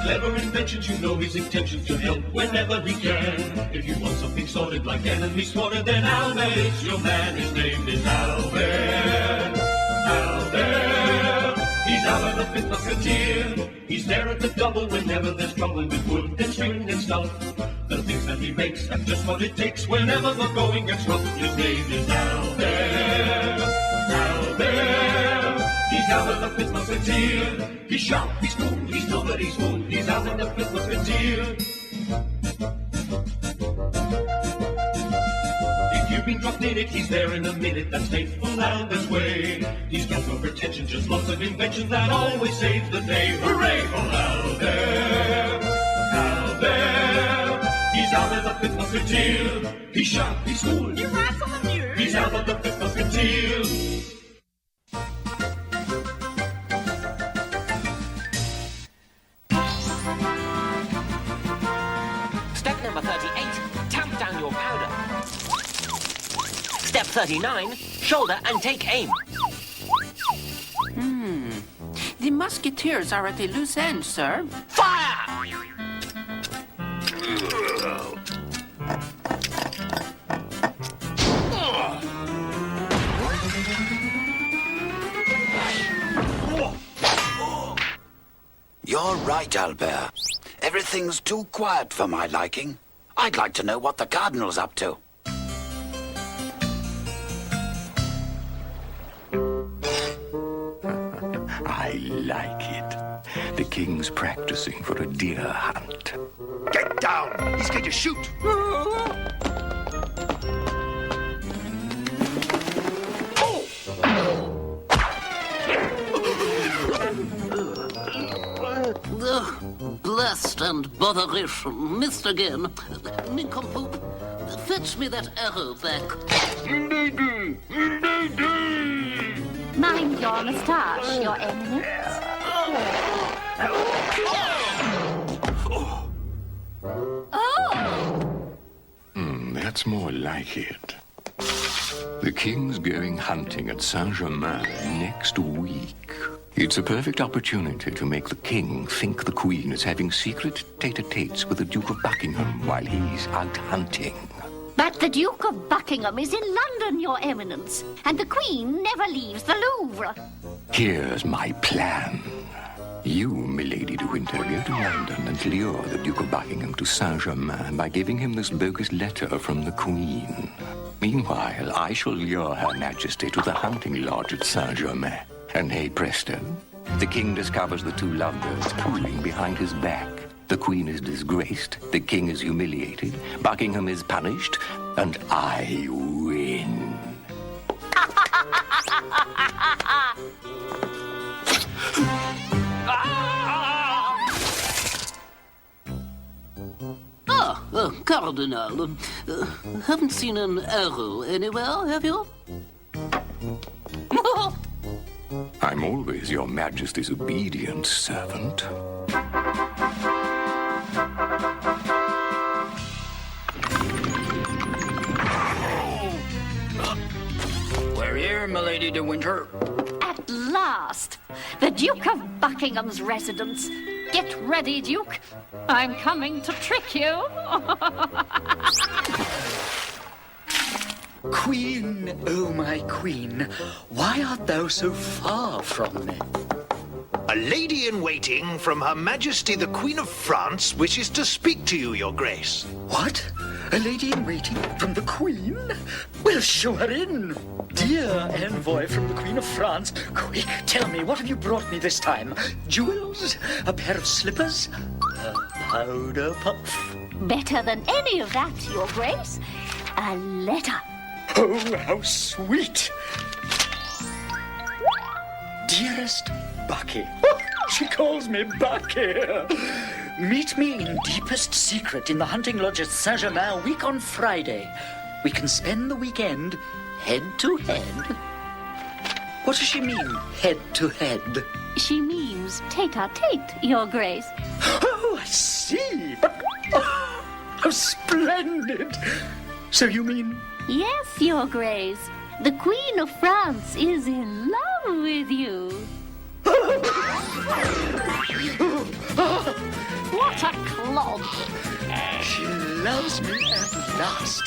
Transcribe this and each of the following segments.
Clever inventions, you know his intentions to help whenever he can. If you want something sorted like enemies slaughtered, then Albert's your man. His name is Albert. Albert. He's Albert the Fifth Musketeer. He's there at the double whenever there's trouble with wood and string and stuff. The things that he makes have just what it takes whenever the going gets rough. His name is Albert. Albert. He's Albert the Fifth Musketeer. He's sharp, he's cool, he's nobody's fool. He's Albert the Fifth Musketeer. If you've been dropped in it, he's there in a minute. That's faithful Albert's way. He's got no pretensions, just lots of inventions that always save the day. Hooray for Albert! Albert! He's Albert the Fifth Musketeer. He's sharp, he's cool. He rides on the mule. He's Albert the Fifth Musketeer. Step number 38, tamp down your powder. Step 39, shoulder and take aim. The Musketeers are at a loose end, sir. Fire! You're right, Albert. Everything's too quiet for my liking. I'd like to know what the Cardinal's up to. I like it. The king's practicing for a deer hunt. Get down! He's going to shoot! Blast and botheration. Missed again. Nincompoop, fetch me that arrow back. Mind your moustache, Your Eminence. That's more like it. The king's going hunting at Saint-Germain next week. It's a perfect opportunity to make the king think the queen is having secret tete-a-tetes with the Duke of Buckingham while he's out hunting. But the Duke of Buckingham is in London, Your Eminence, and the Queen never leaves the Louvre. Here's my plan. You, Milady de Winter, go to London and lure the Duke of Buckingham to Saint-Germain by giving him this bogus letter from the Queen. Meanwhile, I shall lure Her Majesty to the hunting lodge at Saint-Germain. And hey presto, the king discovers the two lovebirds pooling behind his back. The Queen is disgraced, the king is humiliated, Buckingham is punished, and I win. Cardinal. Haven't seen an arrow anywhere, have you? I'm always Your Majesty's obedient servant. We're here, Milady de Winter. At last, the Duke of Buckingham's residence. Get ready, Duke. I'm coming to trick you. Queen, oh my queen, why art thou so far from me? A lady-in-waiting from Her Majesty the Queen of France wishes to speak to you, Your Grace. What? A lady-in-waiting from the Queen? Well, show her in. Dear envoy from the Queen of France, quick, tell me, what have you brought me this time? Jewels? A pair of slippers? A powder puff? Better than any of that, Your Grace. A letter. Oh, how sweet! Dearest Bucky. She calls me Bucky. Meet me in deepest secret in the hunting lodge at Saint-Germain a week on Friday. We can spend the weekend head to head. What does she mean, head to head? She means tete-a-tete, Your Grace. Oh, I see. But, oh, how splendid. So you mean... Yes, Your Grace. The Queen of France is in love with you. What a clod! She loves me at last.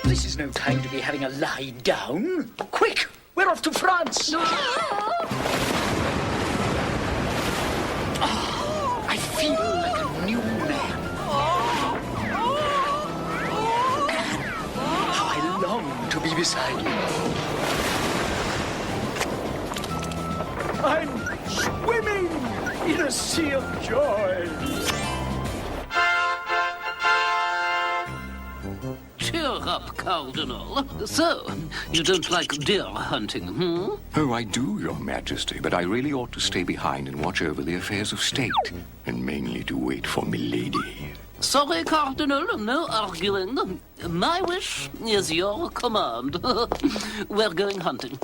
This is no time to be having a lie down. Quick, we're off to France. Oh, I feel like a new man. Anne, how I long to be beside you. I'm swimming in a sea of joy. Cheer up, Cardinal. So, you don't like deer hunting, hmm? Oh, I do, Your Majesty, but I really ought to stay behind and watch over the affairs of state, and mainly to wait for Milady. Sorry, Cardinal, no arguing. My wish is your command. We're going hunting.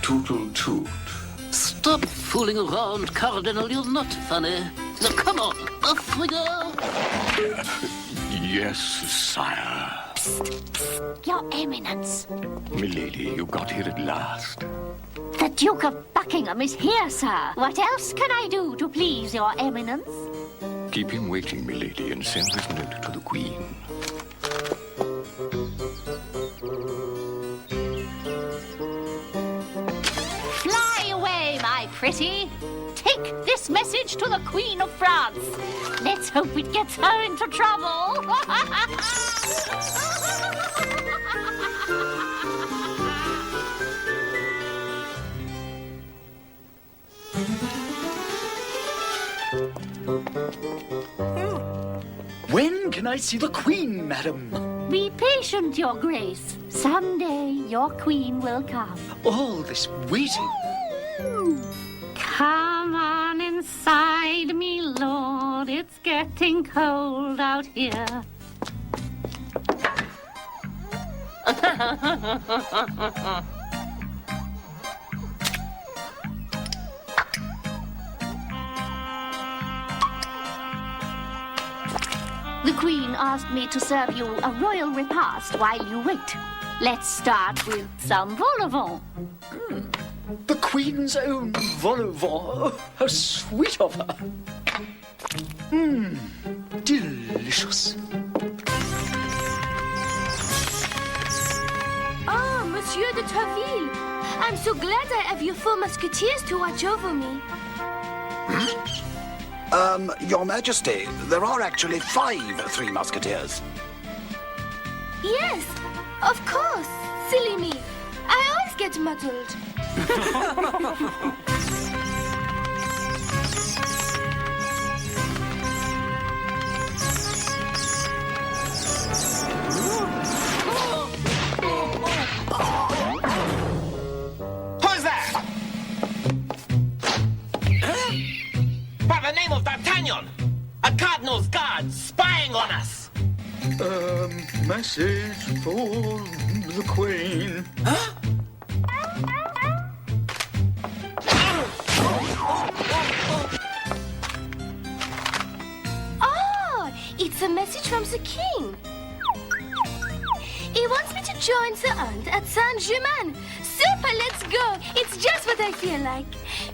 Tootle toot. Stop fooling around, Cardinal. You're not funny. Now, come on, off we go. Yes, sire. Your Eminence. Milady, you got here at last. The Duke of Buckingham is here, sir. What else can I do to please your Eminence? Keep him waiting, Milady, and send this note to the Queen. Fly away, my pretty. Take this message to the Queen of France. Let's hope it gets her into trouble. When can I see the Queen, madam? Be patient, Your Grace. Someday your Queen will come. All this waiting. Come on inside me, Lord. It's getting cold out here. The Queen asked me to serve you a royal repast while you wait. Let's start with some vol au vent. The Queen's own vol au vent. Oh, how sweet of her. Delicious. Oh, Monsieur de Treville. I'm so glad I have your 4 Musketeers to watch over me. Your Majesty, there are actually 5 Three Musketeers. Yes, of course. Silly me. I always get muddled. Who's there? By the name of D'Artagnan, a Cardinal's guard spying on us. Message for the Queen. Oh, it's a message from the King. He wants me to join the hunt at Saint-Germain. Super, let's go. It's just what I feel like.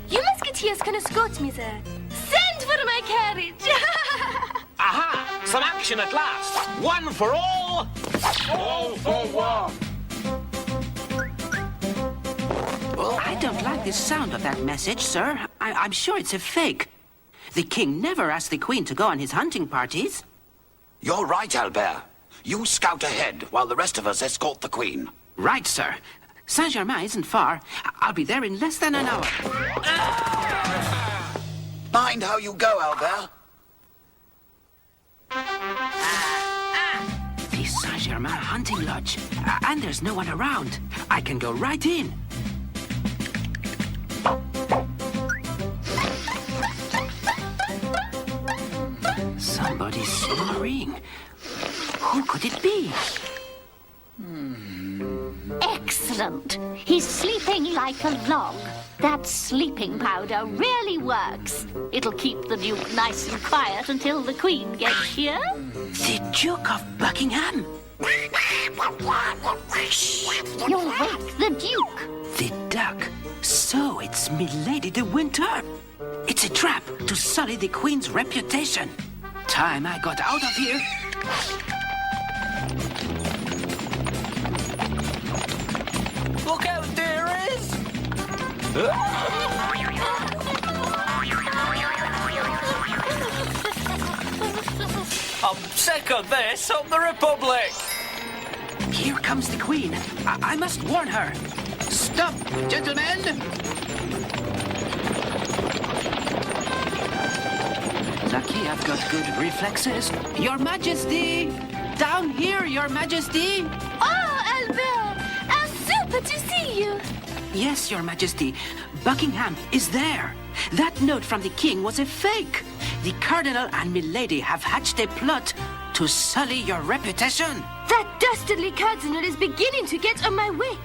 You Musketeers can escort me there. Send for my carriage. Aha! Some action at last. One for all. All for one. I don't like the sound of that message, sir. I'm sure it's a fake. The king never asked the Queen to go on his hunting parties. You're right, Albert. You scout ahead while the rest of us escort the Queen. Right, sir. Saint-Germain isn't far. I'll be there in less than an hour. Mind how you go, Albert. The Saint-Germain hunting lodge. And there's no one around. I can go right in. Somebody's Who could it be? Excellent. isn't. He's sleeping like a log. That sleeping powder really works. It'll keep the Duke nice and quiet until the Queen gets here. The Duke of Buckingham? You'll wake the Duke. The duck. So it's Milady de Winter. It's a trap to sully the Queen's reputation. Time I got out of here. Look out, dearies! I'm sick of this on the Republic! Here comes the Queen. I must warn her. Stop, gentlemen! Lucky I've got good reflexes. Your Majesty! Down here, Your Majesty! Oh, Albert! How super to see you! Yes, Your Majesty. Buckingham is there. That note from the king was a fake. The Cardinal and Milady have hatched a plot to sully your reputation. That dastardly cardinal is beginning to get on my wick.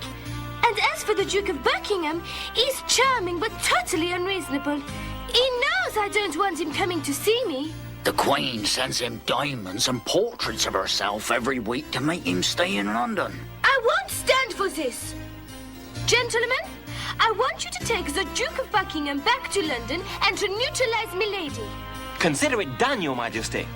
And as for the Duke of Buckingham, he's charming but totally unreasonable. He knows I don't want him coming to see me. The Queen sends him diamonds and portraits of herself every week to make him stay in London. I won't stand for this. Gentlemen, I want you to take the Duke of Buckingham back to London and to neutralize Milady. Consider it done, Your Majesty.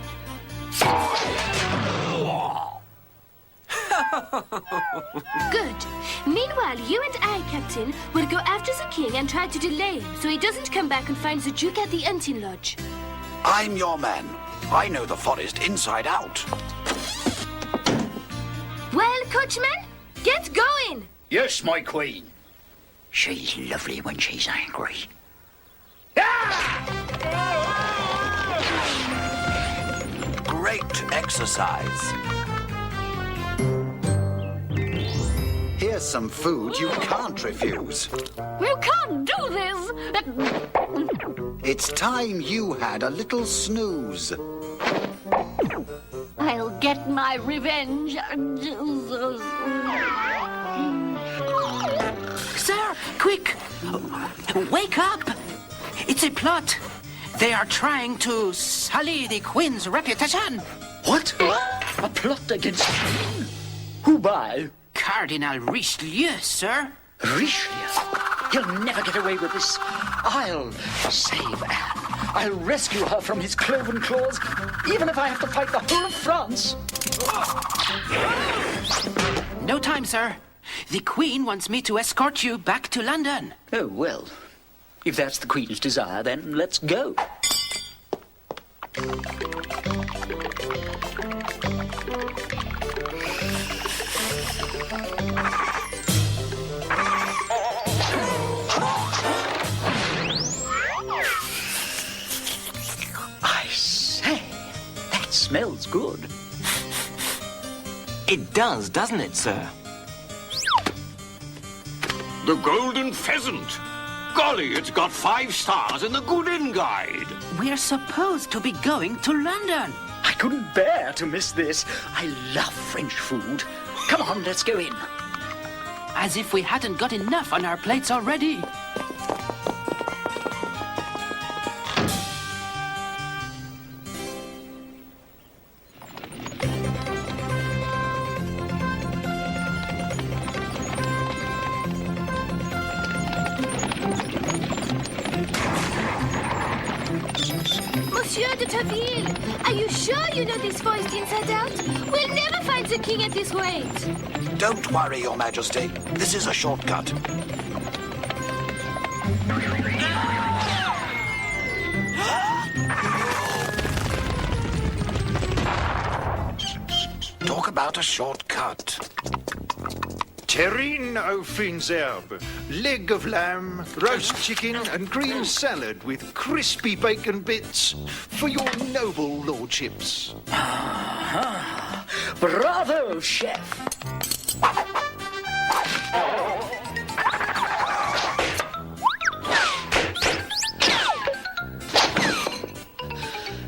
Good. Meanwhile, you and I, Captain, will go after the king and try to delay him so he doesn't come back and find the Duke at the hunting lodge. I'm your man. I know the forest inside out. Well, coachman, get going. Yes, my Queen. She's lovely when she's angry. Great exercise. Here's some food you can't refuse. You can't do this. It's time you had a little snooze. I'll get my revenge. Sir, quick! Wake up! It's a plot. They are trying to sully the Queen's reputation. What? A plot against the Queen? Who by? Cardinal Richelieu, sir. Richelieu? He'll never get away with this. I'll save Anne. I'll rescue her from his cloven claws, even if I have to fight the whole of France. No time, sir. The Queen wants me to escort you back to London. Oh, well, if that's the Queen's desire, then let's go. I say, that smells good. It does, doesn't it, sir? The Golden Pheasant. Golly, it's got 5 stars in the Good Inn Guide. We're supposed to be going to London. I couldn't bear to miss this. I love French food. Come on, let's go in. As if we hadn't got enough on our plates already. Monsieur de Taville, are you sure you know this forest inside out? We'll never find the king at this rate. Don't worry, Your Majesty. This is a shortcut. Talk about a shortcut. Terrine aux fines herbes, leg of lamb, roast chicken, and green salad with crispy bacon bits for your noble lordships. Bravo, chef.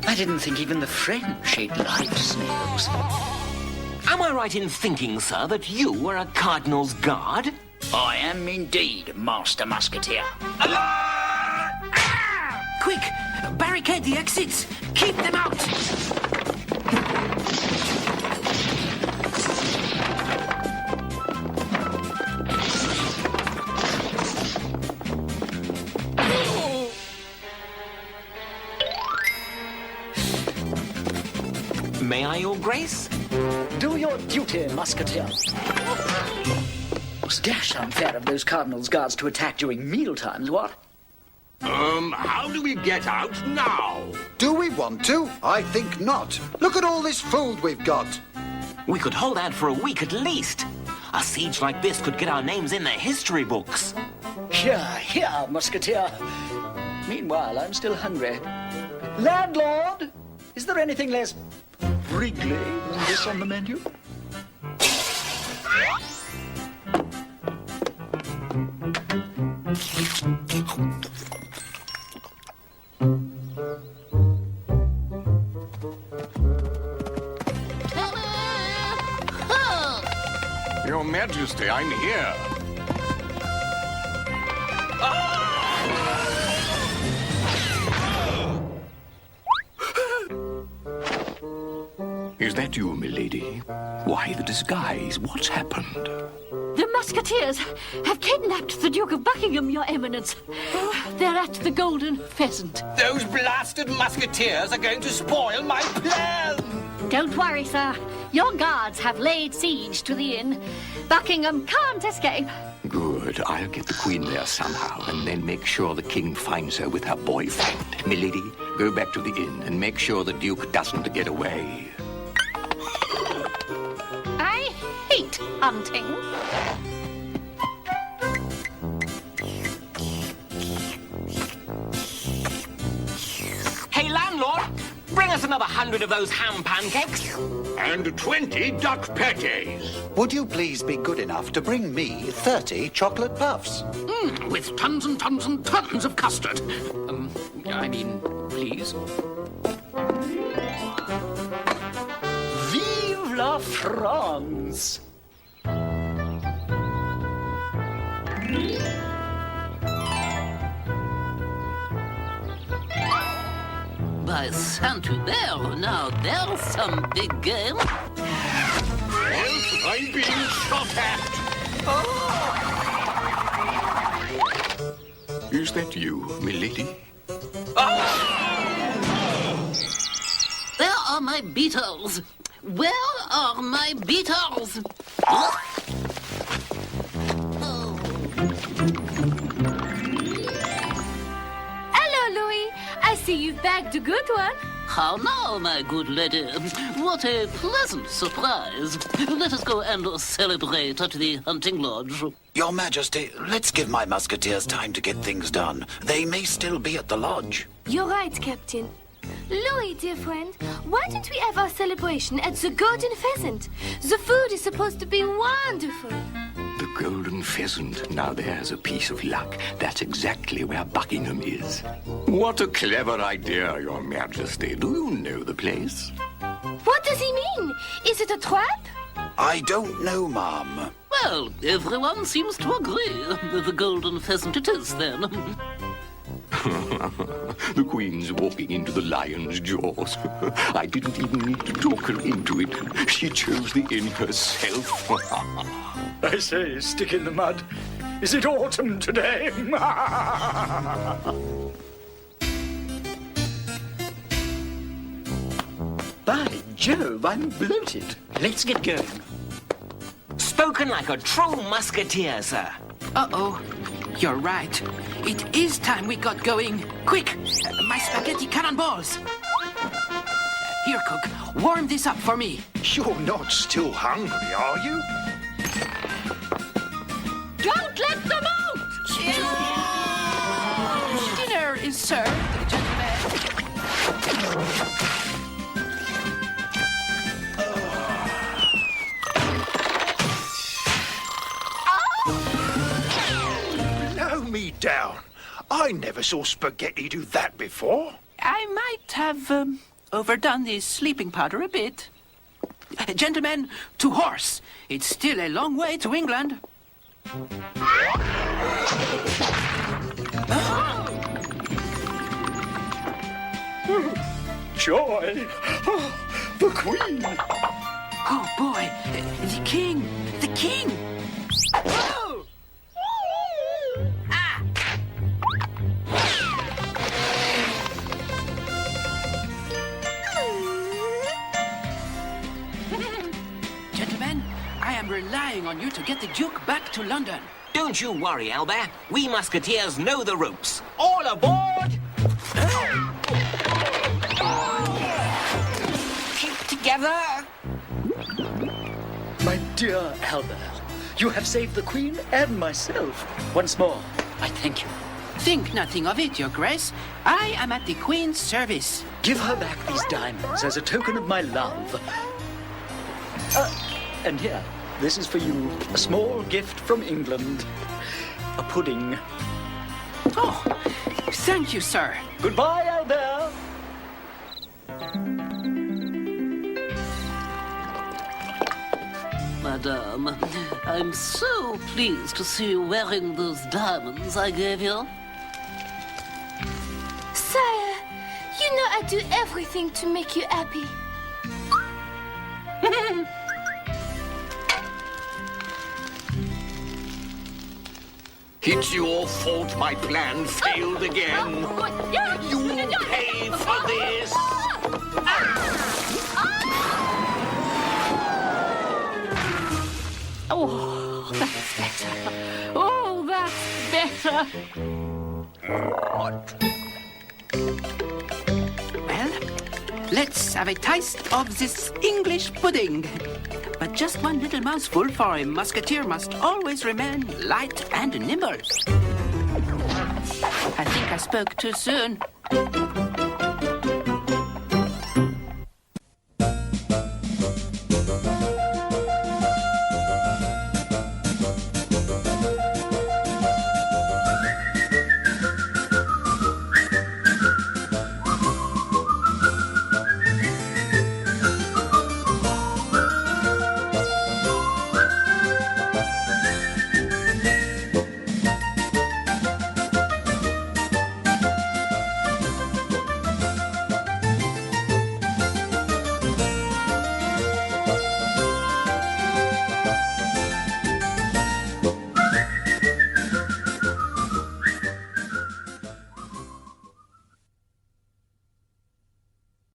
I didn't think even the French ate live snails. Am I right in thinking, sir, that you were a Cardinal's guard? I am indeed, Master Musketeer. Quick! Barricade the exits! Keep them out! May I, Your Grace? Do your duty, Musketeer. It's dash unfair of those Cardinal's guards to attack during mealtimes, what? How do we get out now? Do we want to? I think not. Look at all this food we've got. We could hold out for a week at least. A siege like this could get our names in the history books. Here, here, Musketeer. Meanwhile, I'm still hungry. Landlord, is there anything less wriggly than this on the menu? Your Majesty, I'm here. Is that you, milady? Why the disguise? What's happened? The Musketeers have kidnapped the Duke of Buckingham, Your Eminence. They're at the Golden Pheasant. Those blasted musketeers are going to spoil my plan! Don't worry, sir. Your guards have laid siege to the inn. Buckingham can't escape. Good. I'll get the Queen there somehow, and then make sure the King finds her with her boyfriend. Milady, go back to the inn and make sure the Duke doesn't get away. I hate hunting. Hey, landlord, bring us another 100 of those ham pancakes. And 20 duck pates. Would you please be good enough to bring me 30 chocolate puffs? With tons and tons and tons of custard. Please. Vive la France! By Saint-Hubert, now there's some big game. Help! I'm being shot at. Is that you, milady? Where are my beetles? Where are my beetles? Hello, Louis. I see you've bagged a good one. How now, my good lady? What a pleasant surprise. Let us go and celebrate at the hunting lodge. Your Majesty, let's give my musketeers time to get things done. They may still be at the lodge. You're right, Captain. Louis, dear friend, why don't we have our celebration at the Golden Pheasant? The food is supposed to be wonderful. The Golden Pheasant. Now there's a piece of luck. That's exactly where Buckingham is. What a clever idea, Your Majesty. Do you know the place? What does he mean? Is it a trap? I don't know, ma'am. Well, everyone seems to agree. The Golden Pheasant it is, then. The Queen's walking into the lion's jaws. I didn't even need to talk her into it. She chose the inn herself. I say, stick in the mud. Is it autumn today? By Jove, I'm bloated. Let's get going. Spoken like a true musketeer, sir. Uh-oh. You're right. It is time we got going. Quick! My spaghetti cannonballs! Here, cook. Warm this up for me. You're not still hungry, are you? Don't let them out! Dinner is served, gentlemen. Me down. I never saw spaghetti do that before. I might have overdone the sleeping powder a bit. Gentlemen, to horse. It's still a long way to England. Joy! Oh, the Queen! Oh, boy! The king! The king! Oh! Ah! Gentlemen, I am relying on you to get the Duke back to London. Don't you worry, Albert. We Musketeers know the ropes. All aboard! Keep together! My dear Albert, you have saved the Queen and myself. Once more, I thank you. Think nothing of it, Your Grace. I am at the Queen's service. Give her back these diamonds as a token of my love. And here, this is for you. A small gift from England. A pudding. Oh, thank you, sir. Goodbye, Albert. Madame, I'm so pleased to see you wearing those diamonds I gave you. Sire, you know I do everything to make you happy. It's your fault my plan failed again. You'll pay for this. Oh, that's better. Oh, that's better. Well, let's have a taste of this English pudding. But just one little mouthful, for a musketeer must always remain light and nimble. I think I spoke too soon.